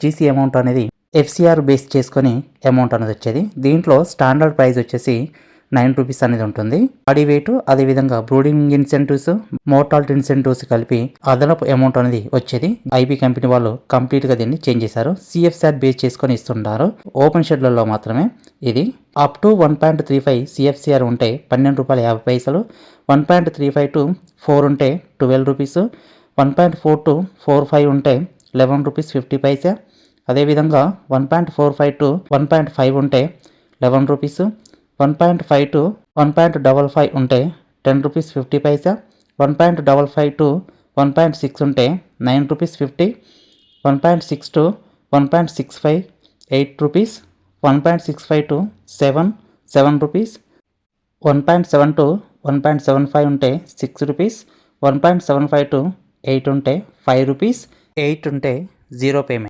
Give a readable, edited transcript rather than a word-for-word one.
GC amount అనేది FCR base చేసుకొని amount అనేది వచ్చేది. దీంట్లో స్టాండర్డ్ ప్రైస్ వచ్చేసి 9 రూపీస్ అనేది ఉంటుంది. బాడీ వెయిట్, అదేవిధంగా బ్రూడింగ్ ఇన్సెంటివ్స్, మోర్టాలిటీ ఇన్సెంటివ్స్ కలిపి అదనపు అమౌంట్ అనేది వచ్చేది. ఐబీ కంపెనీ వాళ్ళు కంప్లీట్ గా దీన్ని చేంజ్ చేశారు. సిఎఫ్సిఆర్ బేస్ చేసుకొని ఇస్తుంటారు. ఓపెన్ షెడ్లలో మాత్రమే ఇది. అప్ టు 1.35 సిఎఫ్సిఆర్ ఉంటే 12 రూపాయల 50 పైసలు, 1.35 టు 4 ఉంటే 12 రూపీస్, 1.4 టు 45 ఉంటే 11 రూపీస్ 50 పైసా. అదేవిధంగా 1.45 టు 1.5 ఉంటే 11 రూపీస్, 1.5 టు 1.55 ఉంటే 10 రూపీస్ 50 పైసా, 1.55 టు 1.6 ఉంటే 9 rupees 50, 1.6 to 1.65 8 rupees, 1.65 to 7 rupees, 1.7 to 1.75 ఉంటే 6 రూపీస్, 1.75 టు 8 ఉంటే 5 రూపీస్, 8 ఉంటే 0 పేమెంట్.